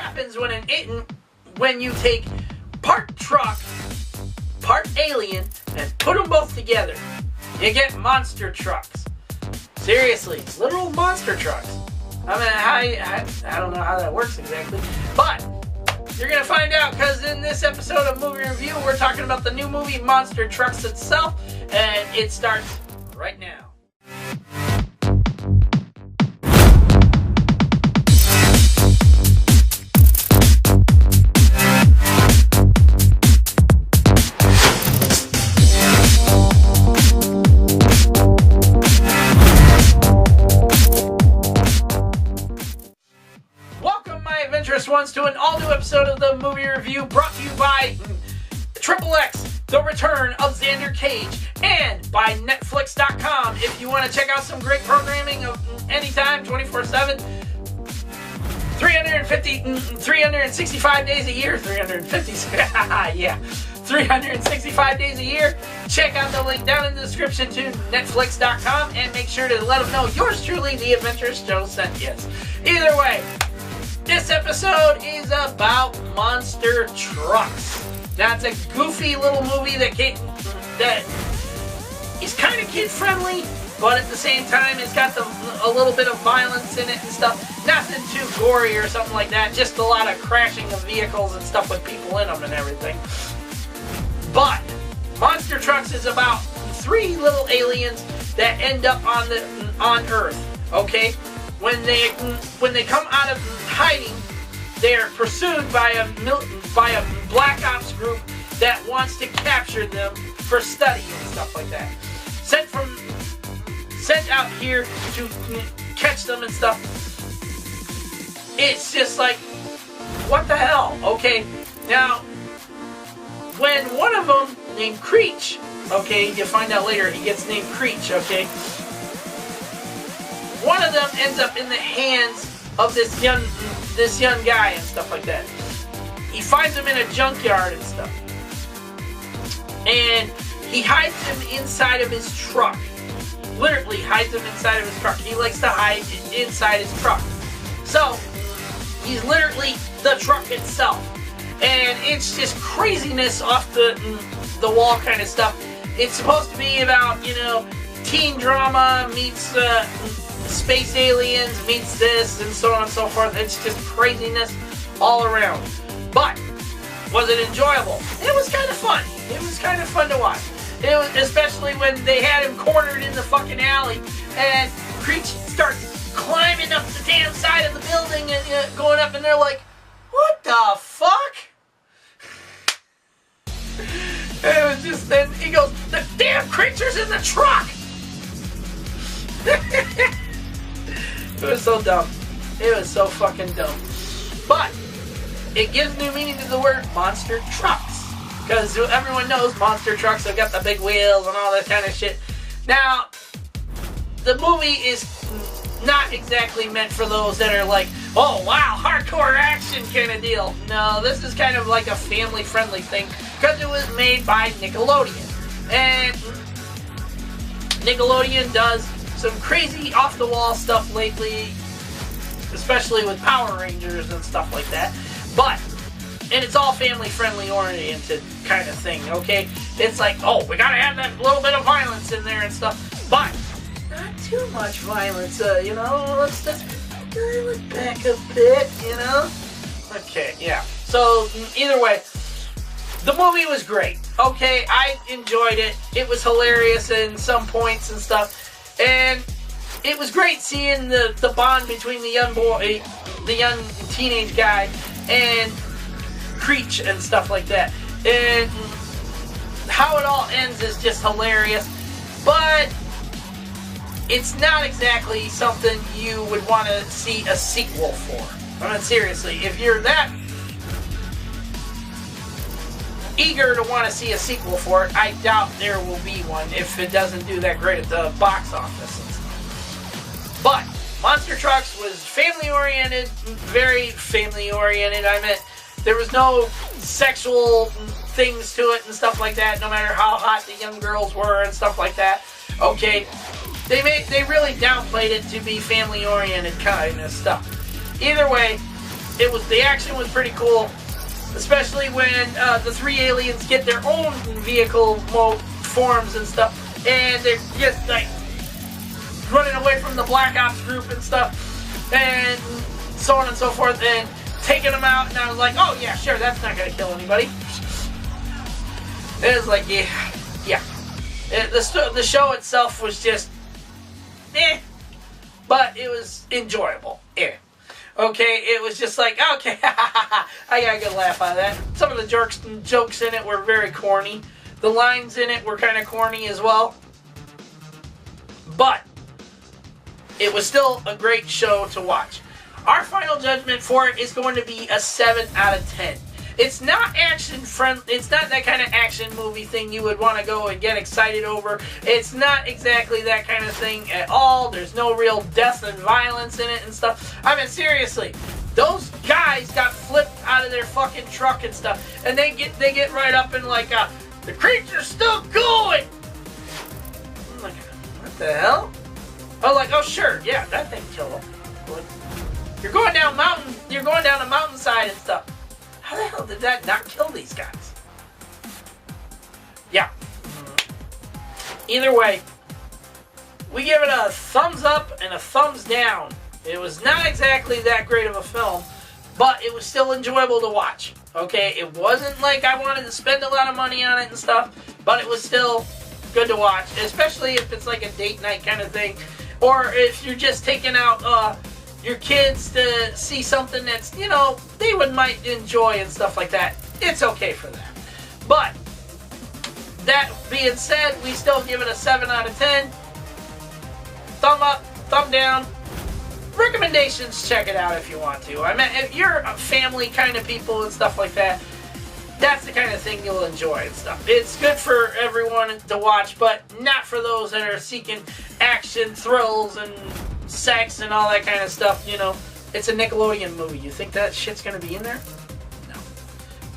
happens when you take part truck, part alien, and put them both together. You get monster trucks. Seriously, literal monster trucks. I mean, I don't know how that works exactly, but you're going to find out, because in this episode of Movie Review, we're talking about the new movie Monster Trucks itself, and it starts right now. Adventurous ones to an all-new episode of the Movie Review, brought to you by X, The Return of Xander Cage, and by Netflix.com. If you want to check out some great programming of anytime, 24/7, 365 days a year, 365 days a year, check out the link down in the description to Netflix.com, and make sure to let them know yours truly, the Adventurous Joe, sent you. Either way, this episode is about monster trucks. Now, it's a goofy little movie that is kind of kid-friendly, but at the same time, it's got a little bit of violence in it and stuff. Nothing too gory or something like that. Just a lot of crashing of vehicles and stuff with people in them and everything. But Monster Trucks is about three little aliens that end up on Earth. Okay. When they come out of hiding, they're pursued by a black ops group that wants to capture them for study and stuff like that. Sent out here to catch them and stuff. It's just like, what the hell? Okay, now when one of them named Creech, okay, you find out later he gets named Creech, okay. One of them ends up in the hands of this young guy and stuff like that. He finds him in a junkyard and stuff. And he hides him inside of his truck. Literally hides him inside of his truck. He likes to hide inside his truck. So, he's literally the truck itself. And it's just craziness off the wall kind of stuff. It's supposed to be about, teen drama meets space aliens meets this and so on and so forth. It's just craziness all around. But was it enjoyable? It was kind of fun. It was kind of fun to watch. It was, especially when they had him cornered in the fucking alley and Creech starts climbing up the damn side of the building and going up, and they're like, what the fuck? And it was just, then he goes, the damn creature's in the truck! It was so dumb. It was so fucking dumb. But it gives new meaning to the word monster trucks. Because everyone knows monster trucks have got the big wheels and all that kind of shit. Now, the movie is not exactly meant for those that are like, oh wow, hardcore action kind of deal. No, this is kind of like a family-friendly thing. Because it was made by Nickelodeon. And Nickelodeon does some crazy off-the-wall stuff lately, especially with Power Rangers and stuff like that. And it's all family-friendly oriented kind of thing, okay? It's like, oh, we gotta have that little bit of violence in there and stuff, but not too much violence, let's dial it back a bit, Okay, yeah. So, either way, the movie was great, okay? I enjoyed it. It was hilarious in some points and stuff. And it was great seeing the bond between the young teenage guy, and Creech and stuff like that. And how it all ends is just hilarious. But it's not exactly something you would want to see a sequel for. I mean, seriously, if you're that eager to want to see a sequel for it, I doubt there will be one if it doesn't do that great at the box office and stuff. But Monster Trucks was family-oriented, very family-oriented. I meant there was no sexual things to it and stuff like that, no matter how hot the young girls were and stuff like that. Okay, they really downplayed it to be family-oriented kind of stuff. Either way, The action was pretty cool, especially when the three aliens get their own vehicle forms and stuff, and they're just like running away from the Black Ops group and stuff, and so on and so forth, and taking them out. And I was like, oh yeah, sure, that's not gonna kill anybody. It was like, yeah. The show itself was just, but it was enjoyable. Okay, it was just like, okay, I got a good laugh out of that. Some of the jokes in it were very corny. The lines in it were kind of corny as well. But it was still a great show to watch. Our final judgment for it is going to be a 7 out of 10. It's not action friendly. It's not that kind of action movie thing you would want to go and get excited over. It's not exactly that kind of thing at all. There's no real death and violence in it and stuff. I mean, seriously, those guys got flipped out of their fucking truck and stuff, and they get right up and like, the creature's still going. I'm like, what the hell? I was like, oh sure, yeah, that thing killed him. You're going down a mountainside and stuff. How the hell did that not kill these guys? Yeah. Either way, we give it a thumbs up and a thumbs down. It was not exactly that great of a film, but it was still enjoyable to watch. Okay, it wasn't like I wanted to spend a lot of money on it and stuff, but it was still good to watch, especially if it's like a date night kind of thing, or if you're just taking out your kids to see something that's, they might enjoy and stuff like that. It's okay for that. But that being said, we still give it a 7 out of 10. Thumb up, thumb down. Recommendations, check it out if you want to. I mean, if you're a family kind of people and stuff like that, that's the kind of thing you'll enjoy and stuff. It's good for everyone to watch, but not for those that are seeking action, thrills, and sex and all that kind of stuff. It's a Nickelodeon movie. You think that shit's gonna be in there? No.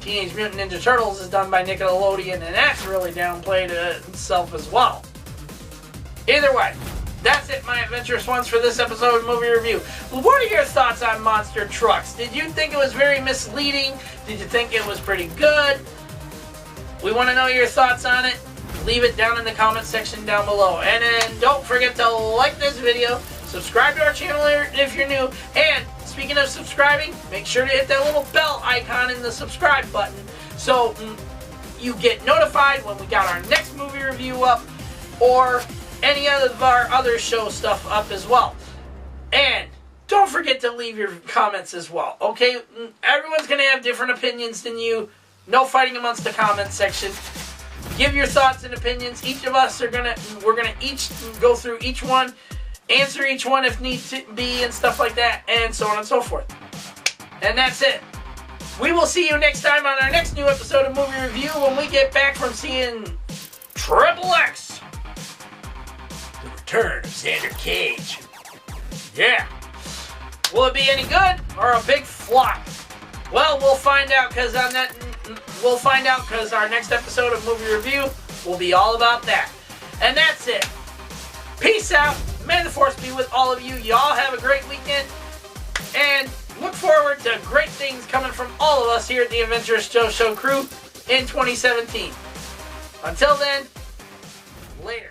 Teenage Mutant Ninja Turtles is done by Nickelodeon, and that's really downplayed itself as well. Either way, that's it, my adventurous ones, for this episode of Movie Review. What are your thoughts on Monster Trucks? Did you think it was very misleading? Did you think it was pretty good? We want to know your thoughts on it. Leave it down in the comment section down below. And then don't forget to like this video, subscribe to our channel if you're new, and speaking of subscribing, make sure to hit that little bell icon in the subscribe button so you get notified when we got our next movie review up, or any of our other show stuff up as well. And don't forget to leave your comments as well, okay? Everyone's going to have different opinions than you. No fighting amongst the comment section. Give your thoughts and opinions. Each of us we're gonna each go through each one, answer each one if need to be, and stuff like that, and so on and so forth. And that's it. We will see you next time on our next new episode of Movie Review when we get back from seeing X. The Return of Xander Cage. Yeah. Will it be any good or a big flop? Well, we'll find out because our next episode of Movie Review will be all about that. And that's it. Peace out. May the Force be with all of you. Y'all have a great weekend. And look forward to great things coming from all of us here at the Adventurous Joe Show crew in 2017. Until then, later.